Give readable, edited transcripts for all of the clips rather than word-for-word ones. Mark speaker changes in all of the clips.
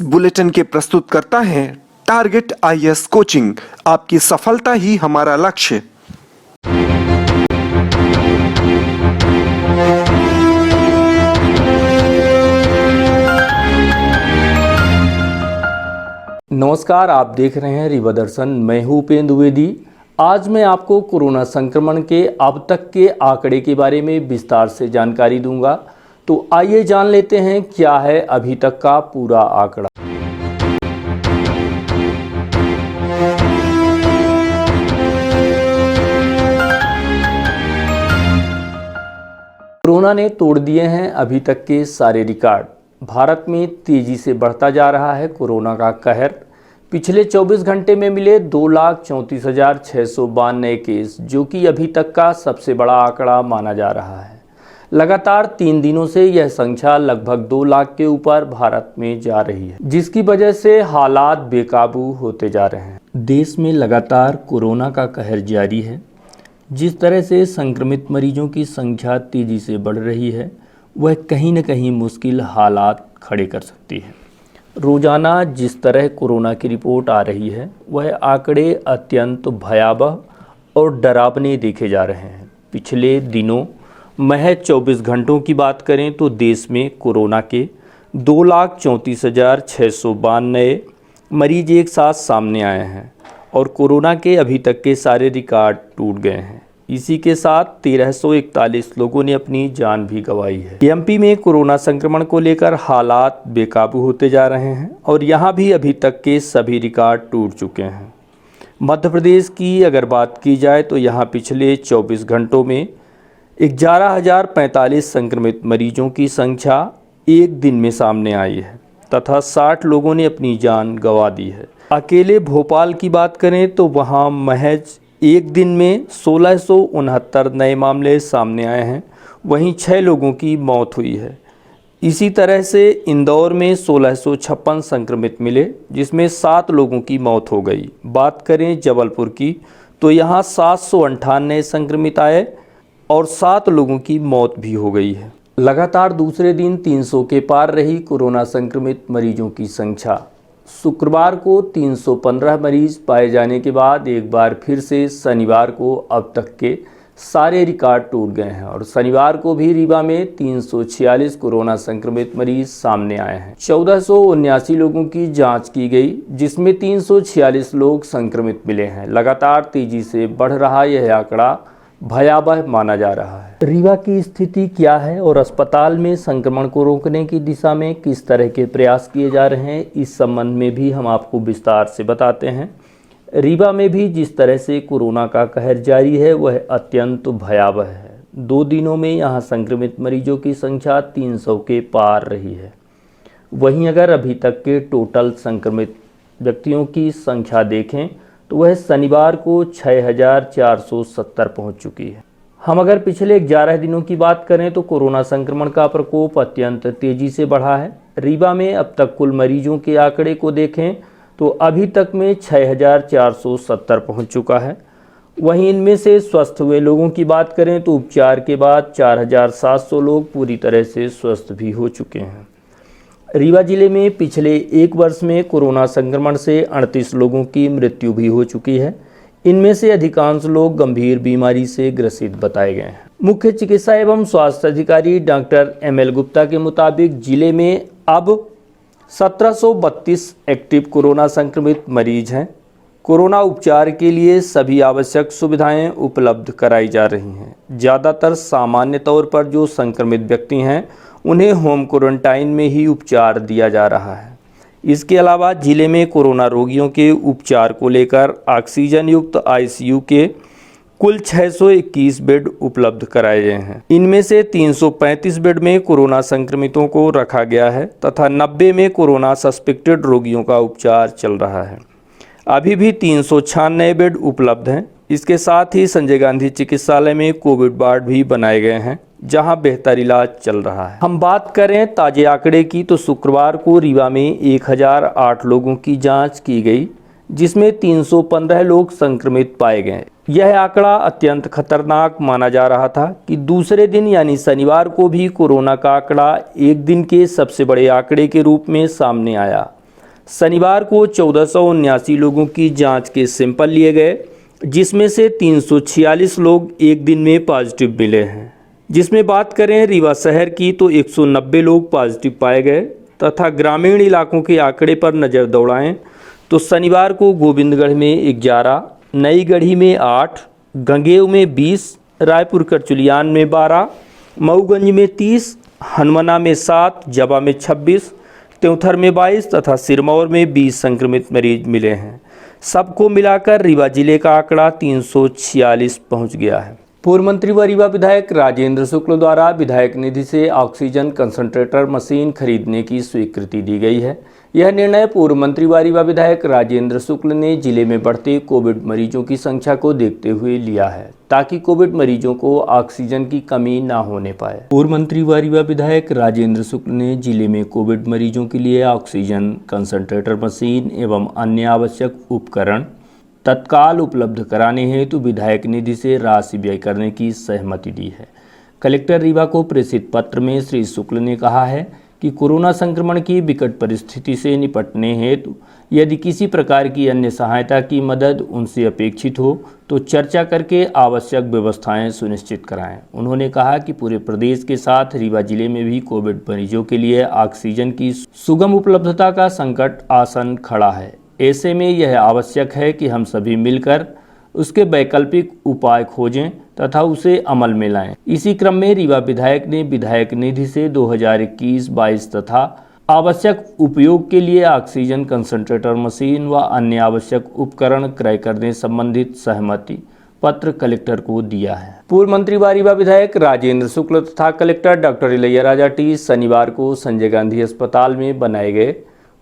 Speaker 1: इस बुलेटिन के प्रस्तुतकर्ता हैं टारगेट आईएएस कोचिंग। आपकी सफलता ही हमारा लक्ष्य।
Speaker 2: नमस्कार, आप देख रहे हैं रीवा दर्शन। मैं हूं उपेंद्र द्विवेदी। आज मैं आपको कोरोना संक्रमण के अब तक के आंकड़े के बारे में विस्तार से जानकारी दूंगा। तो आइए जान लेते हैं क्या है अभी तक का पूरा आंकड़ा। कोरोना ने तोड़ दिए हैं अभी तक के सारे रिकॉर्ड। भारत में तेजी से बढ़ता जा रहा है कोरोना का कहर। पिछले 24 घंटे में मिले 2,34,652 नए केस, जो कि अभी तक का सबसे बड़ा आंकड़ा माना जा रहा है। लगातार 3 दिनों से यह संख्या लगभग 2 लाख के ऊपर भारत में जा रही है, जिसकी वजह से हालात बेकाबू होते जा रहे हैं। देश में लगातार कोरोना का कहर जारी है। जिस तरह से संक्रमित मरीजों की संख्या तेजी से बढ़ रही है, वह कहीं न कहीं मुश्किल हालात खड़े कर सकती है। रोज़ाना जिस तरह कोरोना की रिपोर्ट आ रही है, वह आंकड़े अत्यंत भयावह और डरावने देखे जा रहे हैं। पिछले दिनों महज 24 घंटों की बात करें तो देश में कोरोना के 2,34,652 नए मरीज एक साथ सामने आए हैं और कोरोना के अभी तक के सारे रिकॉर्ड टूट गए हैं। इसी के साथ 1,341 लोगों ने अपनी जान भी गंवाई है। एमपी में कोरोना संक्रमण को लेकर हालात बेकाबू होते जा रहे हैं और यहाँ भी अभी तक के सभी रिकॉर्ड टूट चुके हैं। मध्य प्रदेश की अगर बात की जाए तो यहाँ पिछले 24 घंटों में 11,045 संक्रमित मरीजों की संख्या एक दिन में सामने आई है तथा 60 लोगों ने अपनी जान गंवा दी है। अकेले भोपाल की बात करें तो वहाँ महज एक दिन में 1,669 नए मामले सामने आए हैं, वहीं 6 लोगों की मौत हुई है। इसी तरह से इंदौर में 1,656 संक्रमित मिले, जिसमें 7 लोगों की मौत हो गई। बात करें जबलपुर की तो यहाँ 758 संक्रमित आए और 7 लोगों की मौत भी हो गई है। लगातार दूसरे दिन 300 के पार रही कोरोना संक्रमित मरीजों की संख्या। शुक्रवार को 315 मरीज पाए जाने के बाद एक बार फिर से शनिवार को अब तक के सारे रिकॉर्ड टूट गए हैं और शनिवार को भी रीवा में 346 कोरोना संक्रमित मरीज सामने आए हैं। 1,479 लोगों की जांच की गई, जिसमें 346 लोग संक्रमित मिले हैं। लगातार तेजी से बढ़ रहा यह आंकड़ा भयावह माना जा रहा है। रीवा की स्थिति क्या है और अस्पताल में संक्रमण को रोकने की दिशा में किस तरह के प्रयास किए जा रहे हैं, इस संबंध में भी हम आपको विस्तार से बताते हैं। रीवा में भी जिस तरह से कोरोना का कहर जारी है, वह अत्यंत भयावह है। 2 दिनों में यहाँ संक्रमित मरीजों की संख्या 300 के पार रही है। वहीं अगर अभी तक के टोटल संक्रमित व्यक्तियों की संख्या देखें तो वह शनिवार को 6,470 पहुंच चुकी है। हम अगर पिछले 11 दिनों की बात करें तो कोरोना संक्रमण का प्रकोप अत्यंत तेजी से बढ़ा है। रीवा में अब तक कुल मरीजों के आंकड़े को देखें तो अभी तक में 6,470 पहुंच चुका है। वहीं इनमें से स्वस्थ हुए लोगों की बात करें तो उपचार के बाद 4,700 लोग पूरी तरह से स्वस्थ भी हो चुके हैं। रीवा जिले में पिछले 1 वर्ष में कोरोना संक्रमण से 38 लोगों की मृत्यु भी हो चुकी है। इनमें से अधिकांश लोग गंभीर बीमारी से ग्रसित बताए गए हैं। मुख्य चिकित्सा एवं स्वास्थ्य अधिकारी डॉक्टर ML गुप्ता के मुताबिक जिले में अब 1,732 एक्टिव कोरोना संक्रमित मरीज हैं। कोरोना उपचार के लिए सभी आवश्यक सुविधाएं उपलब्ध कराई जा रही हैं। ज़्यादातर सामान्य तौर पर जो संक्रमित व्यक्ति हैं उन्हें होम क्वारंटाइन में ही उपचार दिया जा रहा है। इसके अलावा जिले में कोरोना रोगियों के उपचार को लेकर ऑक्सीजन युक्त ICU के कुल 621 बेड उपलब्ध कराए गए हैं। इनमें से 335 बेड में कोरोना संक्रमितों को रखा गया है तथा 90 में कोरोना सस्पेक्टेड रोगियों का उपचार चल रहा है। अभी भी 396 बेड उपलब्ध हैं। इसके साथ ही संजय गांधी चिकित्सालय में कोविड वार्ड भी बनाए गए हैं, जहां बेहतर इलाज चल रहा है। हम बात करें ताजे आंकड़े की तो शुक्रवार को रीवा में 1,008 लोगों की जांच की गई, जिसमें 315 लोग संक्रमित पाए गए। यह आंकड़ा अत्यंत खतरनाक माना जा रहा था कि दूसरे दिन यानी शनिवार को भी कोरोना का आंकड़ा एक दिन के सबसे बड़े आंकड़े के रूप में सामने आया। शनिवार को 1479 लोगों की जांच के सैंपल लिए गए, जिसमें से 346 लोग एक दिन में पॉजिटिव मिले हैं। जिसमें बात करें रीवा शहर की तो 190 लोग पॉजिटिव पाए गए तथा ग्रामीण इलाकों के आंकड़े पर नज़र दौड़ाएं तो शनिवार को गोविंदगढ़ में 11, नई गढ़ी में 8, गंगेव में 20, रायपुर करचुलियान में 12, मऊगंज में 30, हनुमाना में 7, जबा में 26, त्योंथर में 22 तथा सिरमौर में 20 संक्रमित मरीज मिले हैं। सबको मिलाकर रीवा जिले का आंकड़ा 346 पहुंच गया है। पूर्व मंत्री व रीवा विधायक राजेंद्र शुक्ल द्वारा विधायक निधि से ऑक्सीजन कंसंट्रेटर मशीन खरीदने की स्वीकृति दी गई है। यह निर्णय पूर्व मंत्री व रीवा विधायक राजेंद्र शुक्ल ने जिले में बढ़ते कोविड मरीजों की संख्या को देखते हुए लिया है, ताकि कोविड मरीजों को ऑक्सीजन की कमी न होने पाए। पूर्व मंत्री व रीवा विधायक राजेंद्र शुक्ल ने जिले में कोविड मरीजों के लिए ऑक्सीजन कंसंट्रेटर मशीन एवं अन्य आवश्यक उपकरण तत्काल उपलब्ध कराने हेतु विधायक निधि से राशि व्यय करने की सहमति दी है। कलेक्टर रीवा को प्रेषित पत्र में श्री शुक्ल ने कहा है कि कोरोना संक्रमण की विकट परिस्थिति से निपटने हेतु यदि किसी प्रकार की अन्य सहायता की मदद उनसे अपेक्षित हो तो चर्चा करके आवश्यक व्यवस्थाएं सुनिश्चित कराएं। उन्होंने कहा कि पूरे प्रदेश के साथ रीवा जिले में भी कोविड मरीजों के लिए ऑक्सीजन की सुगम उपलब्धता का संकट आसन खड़ा है। ऐसे में यह आवश्यक है कि हम सभी मिलकर उसके वैकल्पिक उपाय खोजें तथा उसे अमल में लाएं। इसी क्रम में रीवा विधायक ने विधायक निधि से 2021-22 तथा आवश्यक उपयोग के लिए ऑक्सीजन कंसंट्रेटर मशीन व अन्य आवश्यक उपकरण क्रय करने संबंधित सहमति पत्र कलेक्टर को दिया है। पूर्व मंत्री व रीवा विधायक राजेंद्र शुक्ल तथा कलेक्टर डॉक्टर इलैयाराजा टी शनिवार को संजय गांधी अस्पताल में बनाए गए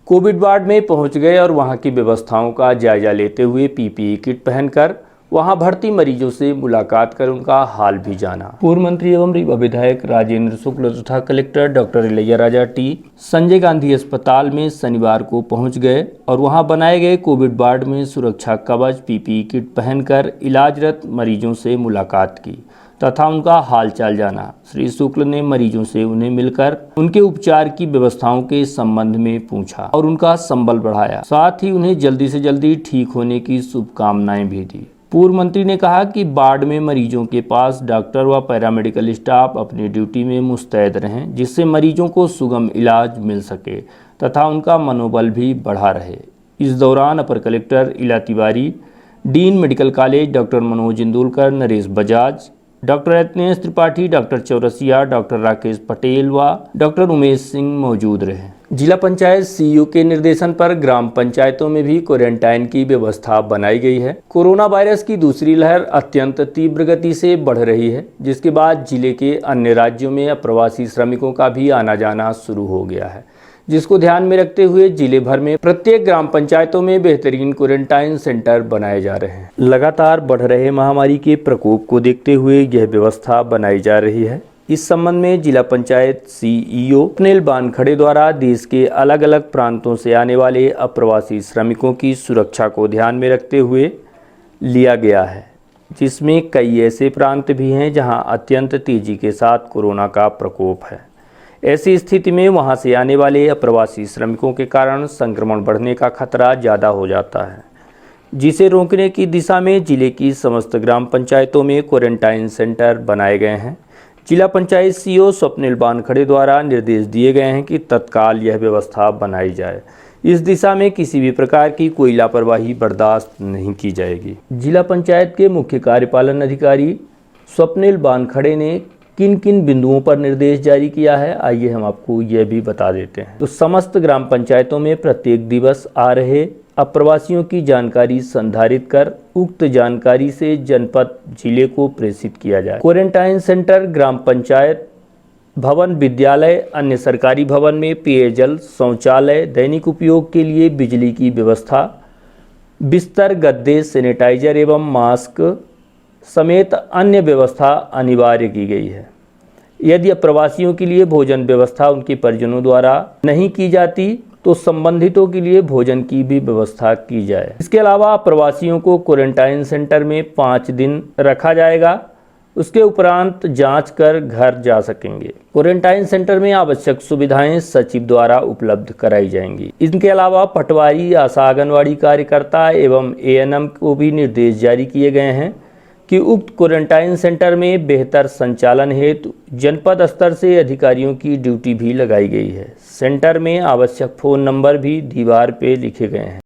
Speaker 2: कोविड वार्ड में पहुंच गए और वहां की व्यवस्थाओं का जायजा लेते हुए पीपीई किट पहनकर वहां भर्ती मरीजों से मुलाकात कर उनका हाल भी जाना। पूर्व मंत्री एवं रीवा विधायक राजेंद्र शुक्ल तथा collector doctor Ilaiyaraaja T Sanjay Gandhi अस्पताल में शनिवार को पहुंच गए और वहां बनाए गए कोविड वार्ड में सुरक्षा कवच पीपीई किट पहनकर इलाजरत मरीजों से मुलाकात की तथा उनका हालचाल जाना। श्री शुक्ल ने मरीजों से उन्हें मिलकर उनके उपचार की व्यवस्थाओं के संबंध में पूछा और उनका संबल बढ़ाया, साथ ही उन्हें जल्दी से जल्दी ठीक होने की शुभकामनाएं भी दी। पूर्व मंत्री ने कहा कि वार्ड में मरीजों के पास डॉक्टर व पैरामेडिकल स्टाफ अपनी ड्यूटी में मुस्तैद रहें, जिससे मरीजों को सुगम इलाज मिल सके तथा उनका मनोबल भी बढ़ा रहे। इस दौरान अपर collector Ila Tiwari, dean medical college doctor Manoj Indulkar, Naresh Bajaj, doctor Yatnesh Tripathi, doctor Chaurasia, doctor Rakesh Patel व डॉक्टर उमेश सिंह मौजूद रहे। जिला पंचायत सीईओ के निर्देशन पर ग्राम पंचायतों में भी क्वारंटाइन की व्यवस्था बनाई गई है। कोरोना वायरस की दूसरी लहर अत्यंत तीव्र गति से बढ़ रही है, जिसके बाद जिले के अन्य राज्यों में अप्रवासी श्रमिकों का भी आना जाना शुरू हो गया है, जिसको ध्यान में रखते हुए जिले भर में प्रत्येक ग्राम पंचायतों में बेहतरीन क्वारंटाइन सेंटर बनाए जा रहे हैं। लगातार बढ़ रहे महामारी के प्रकोप को देखते हुए यह व्यवस्था बनाई जा रही है। इस संबंध में जिला पंचायत सीईओ स्वप्निल बानखड़े द्वारा देश के अलग अलग प्रांतों से आने वाले अप्रवासी श्रमिकों की सुरक्षा को ध्यान में रखते हुए लिया गया है, जिसमें कई ऐसे प्रांत भी हैं जहां अत्यंत तेजी के साथ कोरोना का प्रकोप है। ऐसी स्थिति में वहां से आने वाले अप्रवासी श्रमिकों के कारण संक्रमण बढ़ने का खतरा ज़्यादा हो जाता है, जिसे रोकने की दिशा में जिले की समस्त ग्राम पंचायतों में क्वारंटाइन सेंटर बनाए गए हैं। जिला पंचायत सीईओ स्वप्निल बानखड़े द्वारा निर्देश दिए गए हैं कि तत्काल यह व्यवस्था बनाई जाए। इस दिशा में किसी भी प्रकार की कोई लापरवाही बर्दाश्त नहीं की जाएगी। जिला पंचायत के मुख्य कार्यपालन अधिकारी स्वप्निल बानखड़े ने किन किन बिंदुओं पर निर्देश जारी किया है, आइए हम आपको यह भी बता देते हैं। तो समस्त ग्राम पंचायतों में प्रत्येक दिवस आ रहे अप्रवासियों की जानकारी संधारित कर उक्त जानकारी से जनपद जिले को प्रेषित किया जाए। क्वारंटाइन सेंटर, ग्राम पंचायत भवन, विद्यालय, अन्य सरकारी भवन में पेयजल, शौचालय, दैनिक उपयोग के लिए बिजली की व्यवस्था, बिस्तर, गद्दे, सैनिटाइजर एवं मास्क समेत अन्य व्यवस्था अनिवार्य की गई है। यदि अप्रवासियों के लिए भोजन व्यवस्था उनके परिजनों द्वारा नहीं की जाती तो संबंधितों के लिए भोजन की भी व्यवस्था की जाए। इसके अलावा प्रवासियों को क्वारंटाइन सेंटर में 5 दिन रखा जाएगा। उसके उपरांत जांच कर घर जा सकेंगे। क्वारंटाइन सेंटर में आवश्यक सुविधाएं सचिव द्वारा उपलब्ध कराई जाएंगी। इनके अलावा पटवारी, आशा, आंगनवाड़ी कार्यकर्ता एवं एएनएम को भी निर्देश जारी किए गए हैं कि उक्त क्वारंटाइन सेंटर में बेहतर संचालन हेतु जनपद स्तर से अधिकारियों की ड्यूटी भी लगाई गई है। सेंटर में आवश्यक फ़ोन नंबर भी दीवार पे लिखे गए हैं।